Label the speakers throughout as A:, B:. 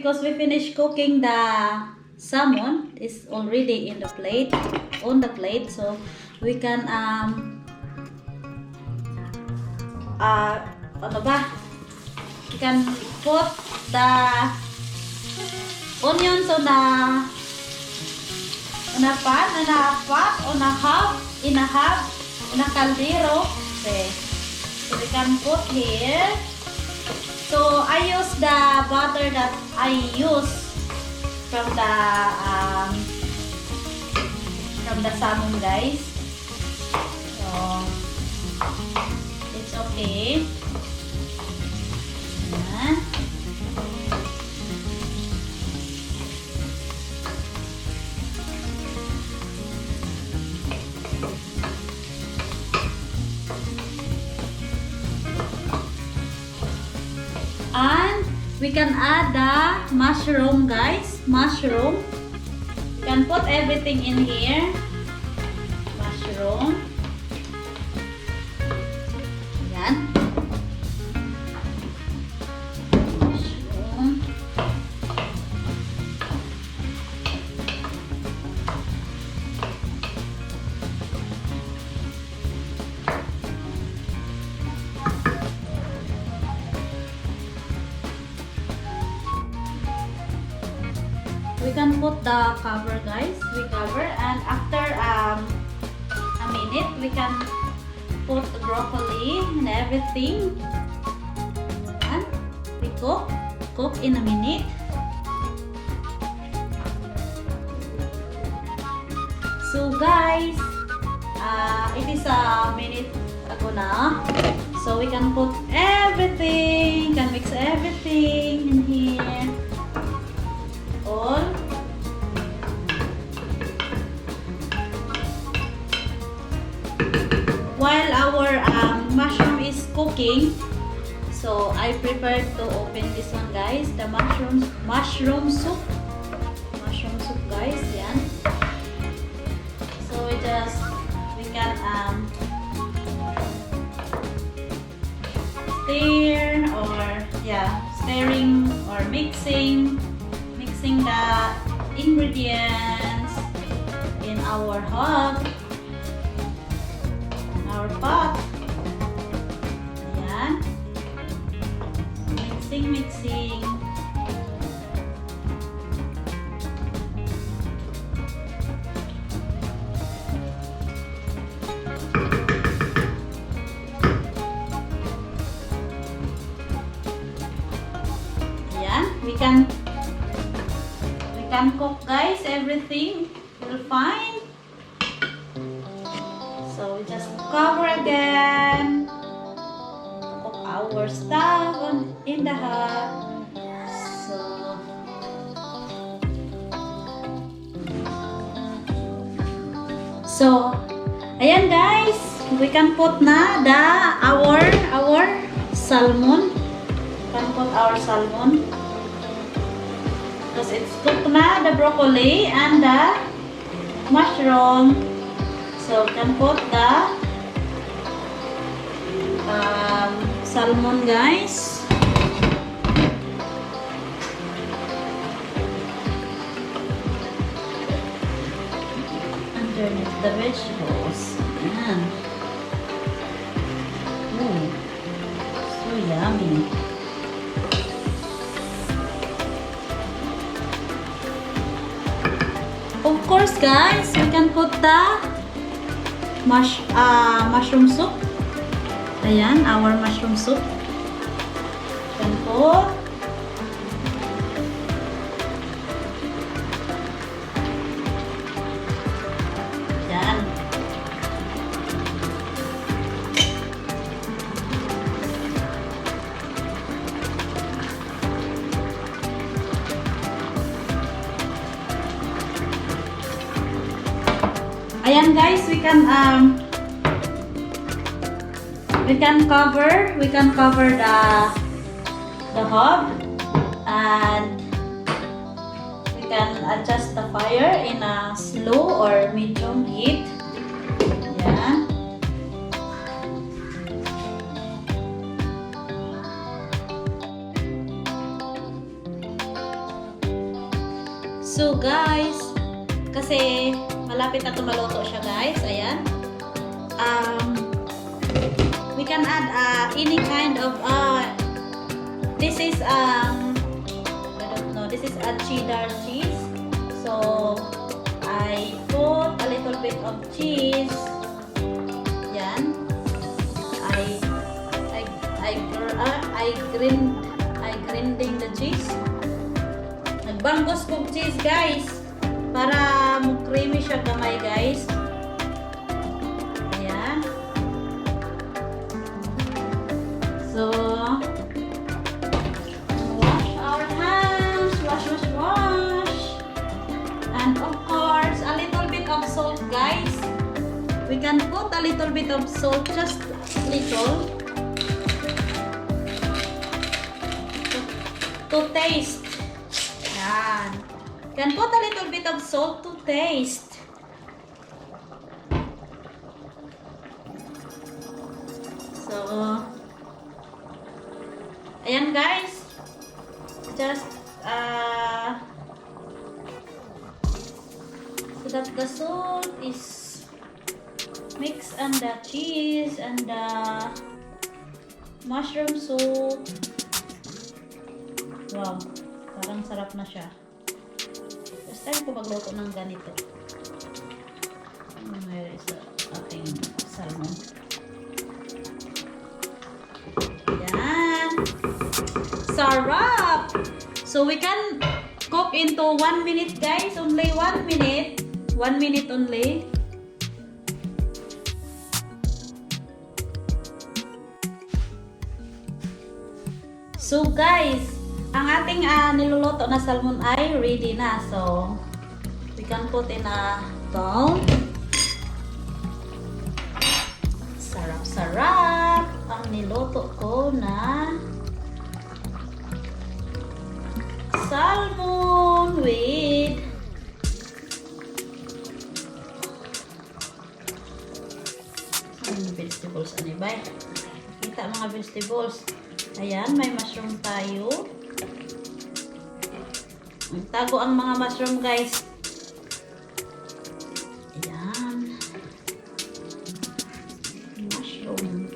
A: because we finished cooking the salmon. It's already in the plate, on the plate, so we can ano ba? We can put the onions on a pan, in a caldero. Okay. So we can put here. So I use the butter that I use from the salmon, guys. So it's okay. Ayan. And we can add the mushroom, guys. Mushroom. You can put everything in here. Mushroom. Ayan. Mushroom. We can put the cover, guys. We cover, and after a minute we can put the broccoli and everything, and we cook in a minute. So guys, it is a minute ago na, so we can put everything, can mix everything in here. All. While our mushroom is cooking, so I prepared to open this one, guys, the mushroom soup, guys. Yan. So we can stirring or mixing the ingredients in our pot. Ayan. Mixing. Ayan. We can cook, guys, everything will fine. So we just cover again, cook our stuff in the hot. So ayan, guys, we can put na our salmon. We can put our salmon because it's cooked na, the broccoli and the mushroom. So we can put the salmon, guys. Underneath the vegetables. Ayan. Ooh, so yummy. Of course, guys, we can put the mushroom soup. Ayan, our mushroom soup. Can put. Ayan. Ayan, guys, we can cover the hob, and we can adjust the fire in a slow or medium heat. Yeah. So guys, kasi malapit na maluto siya guys. Ayan. We can add any kind of this is I don't know, this is a cheddar cheese. So I put a little bit of cheese. Yan. I grinding the cheese. Nagbanggos kong cheese guys para mo creamy siya gamay guys. Ayan. So wash our hands, wash. And of course, a little bit of salt guys. We can put a little bit of salt, just little, to taste. Yan. Can put a little bit of salt to taste. So, ayan guys. Just so that the salt is mixed and the cheese and the mushroom soup. Wow, parang sarap na siya. First time ko magluto ng ganito. Where is the ating salmon? Yan. Sarap! So we can cook into 1 minute guys. Only 1 minute. 1 minute only. So guys, ang ating niluluto na salmon ay ready na. So, we can put in a bowl. Sarap-sarap ang niluto ko na salmon with vegetables. Ano ba? Kita mga vegetables. Ayan, may mushroom tayo. Tago ang mga mushroom guys. Ayan. Mushroom.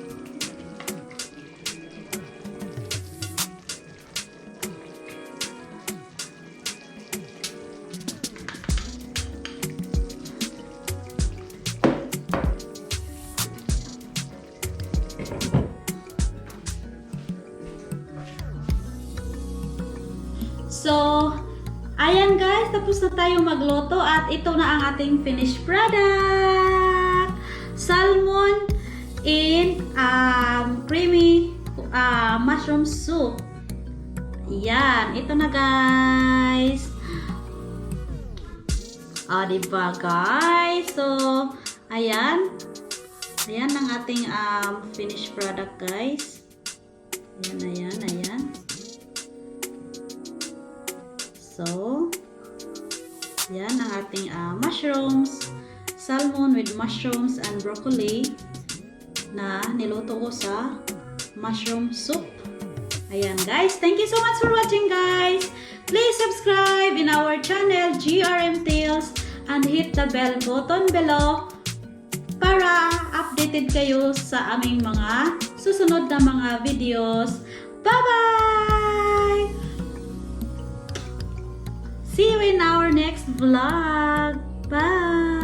A: So, ayan guys, tapos na tayo magluto at ito na ang ating finished product. Salmon in creamy mushroom soup. Yan, ito na guys. Diba guys? So, ayan. Ayan ang ating finished product guys. Ayan. So, yan ang ating mushrooms, salmon with mushrooms and broccoli na niluto ko sa mushroom soup. Ayan guys, thank you so much for watching guys. Please subscribe in our channel GRM Tales and hit the bell button below para updated kayo sa aming mga susunod na mga videos. Bye-bye! See you in our next vlog. Bye!